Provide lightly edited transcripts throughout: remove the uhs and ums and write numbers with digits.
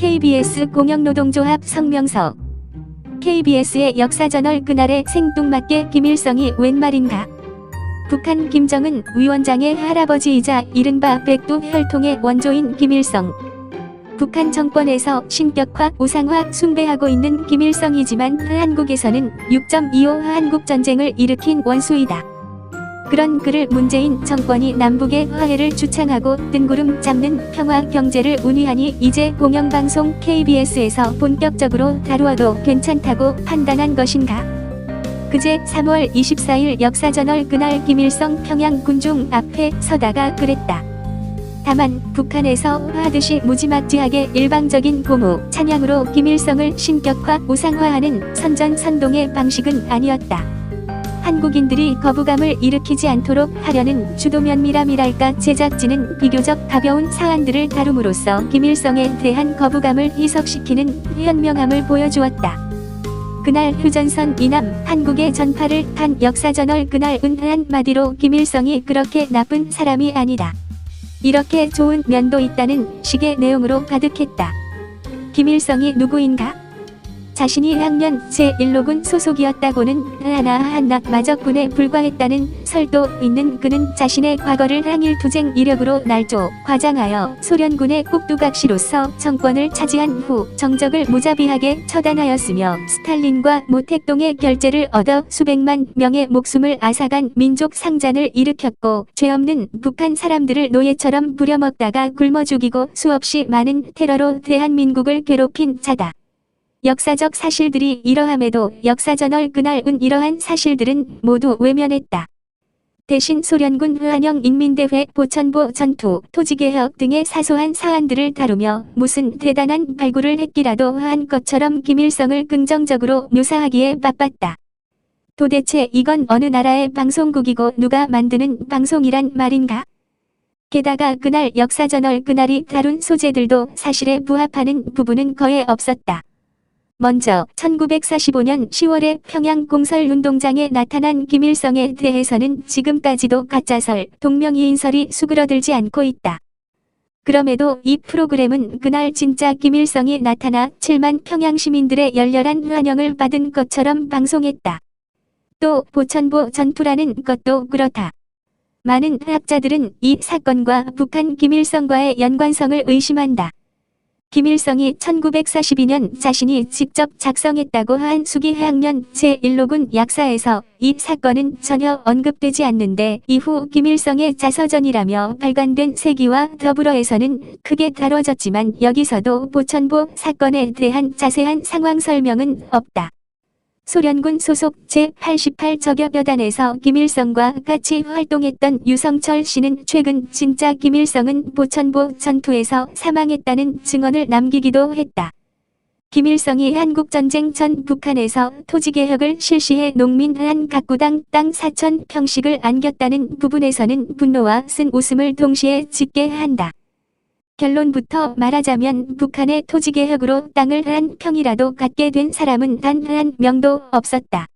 KBS 공영노동조합 성명서. KBS의 역사저널 그날의 생뚱맞게 김일성이 웬 말인가. 북한 김정은 위원장의 할아버지이자 이른바 백두 혈통의 원조인 김일성. 북한 정권에서 신격화, 우상화, 숭배하고 있는 김일성이지만 한국에서는 6.25 한국전쟁을 일으킨 원수이다. 그런 그를 문재인 정권이 남북의 화해를 주창하고 뜬구름 잡는 평화 경제를 운위하니 이제 공영방송 KBS에서 본격적으로 다루어도 괜찮다고 판단한 것인가? 그제 3월 24일 역사저널 그날 김일성 평양 군중 앞에 서다가 그랬다. 다만 북한에서 하듯이 무지막지하게 일방적인 고무, 찬양으로 김일성을 신격화, 우상화하는 선전선동의 방식은 아니었다. 한국인들이 거부감을 일으키지 않도록 하려는 주도면밀함이랄까 제작진은 비교적 가벼운 사안들을 다룸으로써 김일성에 대한 거부감을 희석시키는 현명함을 보여주었다. 그날 휴전선 이남 한국의 전파를 한 역사저널 그날은 한마디로 김일성이 그렇게 나쁜 사람이 아니다. 이렇게 좋은 면도 있다는 식의 내용으로 가득했다. 김일성이 누구인가? 자신이 학년 제1로군 소속이었다고는 하나 마적군에 불과했다는 설도 있는 그는 자신의 과거를 항일투쟁 이력으로 날조, 과장하여 소련군의 꼭두각시로서 정권을 차지한 후 정적을 무자비하게 처단하였으며 스탈린과 모택동의 결재를 얻어 수백만 명의 목숨을 앗아간 민족 상잔을 일으켰고 죄 없는 북한 사람들을 노예처럼 부려먹다가 굶어 죽이고 수없이 많은 테러로 대한민국을 괴롭힌 자다. 역사적 사실들이 이러함에도 역사저널 그날은 이러한 사실들은 모두 외면했다. 대신 소련군 한영인민대회 보천보 전투, 토지개혁 등의 사소한 사안들을 다루며 무슨 대단한 발굴을 했기라도 한 것처럼 김일성을 긍정적으로 묘사하기에 바빴다. 도대체 이건 어느 나라의 방송국이고 누가 만드는 방송이란 말인가? 게다가 그날 역사저널 그날이 다룬 소재들도 사실에 부합하는 부분은 거의 없었다. 먼저 1945년 10월에 평양 공설운동장에 나타난 김일성에 대해서는 지금까지도 가짜설, 동명이인설이 수그러들지 않고 있다. 그럼에도 이 프로그램은 그날 진짜 김일성이 나타나 7만 평양 시민들의 열렬한 환영을 받은 것처럼 방송했다. 또 보천보 전투라는 것도 그렇다. 많은 학자들은 이 사건과 북한 김일성과의 연관성을 의심한다. 김일성이 1942년 자신이 직접 작성했다고 한 수기해학년 제1로군 약사에서 이 사건은 전혀 언급되지 않는데 이후 김일성의 자서전이라며 발간된 세기와 더불어에서는 크게 다뤄졌지만 여기서도 보천보 사건에 대한 자세한 상황 설명은 없다. 소련군 소속 제88 저격여단에서 김일성과 같이 활동했던 유성철 씨는 최근 진짜 김일성은 보천보 전투에서 사망했다는 증언을 남기기도 했다. 김일성이 한국전쟁 전 북한에서 토지개혁을 실시해 농민 한 가구당 땅 4,000평씩을 안겼다는 부분에서는 분노와 쓴 웃음을 동시에 짓게 한다. 결론부터 말하자면 북한의 토지개혁으로 땅을 한 평이라도 갖게 된 사람은 단 한 명도 없었다.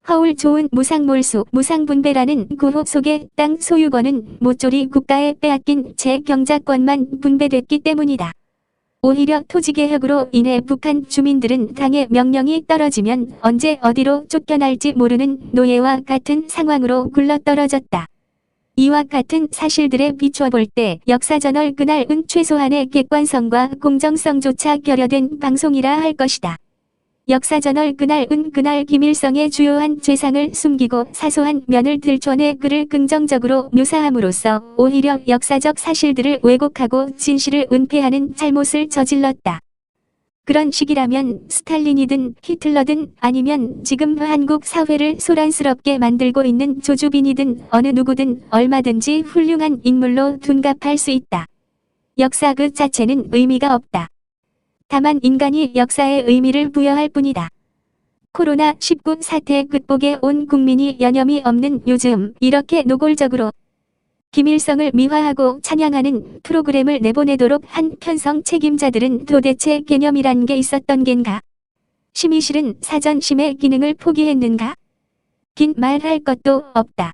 허울 좋은 무상몰수, 무상분배라는 구호 속에 땅 소유권은 모조리 국가에 빼앗긴 채 경작권만 분배됐기 때문이다. 오히려 토지개혁으로 인해 북한 주민들은 당의 명령이 떨어지면 언제 어디로 쫓겨날지 모르는 노예와 같은 상황으로 굴러떨어졌다. 이와 같은 사실들에 비춰볼 때 역사저널 그날은 최소한의 객관성과 공정성조차 결여된 방송이라 할 것이다. 역사저널 그날은 그날 김일성의 주요한 죄상을 숨기고 사소한 면을 들춰내 그를 긍정적으로 묘사함으로써 오히려 역사적 사실들을 왜곡하고 진실을 은폐하는 잘못을 저질렀다. 그런 식이라면 스탈린이든 히틀러든 아니면 지금 한국 사회를 소란스럽게 만들고 있는 조주빈이든 어느 누구든 얼마든지 훌륭한 인물로 둔갑할 수 있다. 역사 그 자체는 의미가 없다. 다만 인간이 역사에 의미를 부여할 뿐이다. 코로나19 사태 극복에 온 국민이 여념이 없는 요즘 이렇게 노골적으로 김일성을 미화하고 찬양하는 프로그램을 내보내도록 한 편성 책임자들은 도대체 개념이란 게 있었던 겐가? 심의실은 사전심의 기능을 포기했는가? 긴 말할 것도 없다.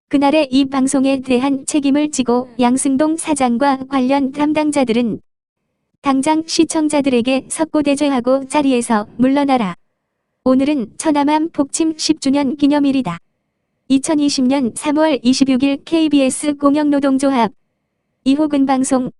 그날의 이 방송에 대한 책임을 지고 양승동 사장과 관련 담당자들은 당장 시청자들에게 석고대죄하고 자리에서 물러나라. 오늘은 천안함 폭침 10주년 기념일이다. 2020년 3월 26일 KBS 공영노동조합 이호근 방송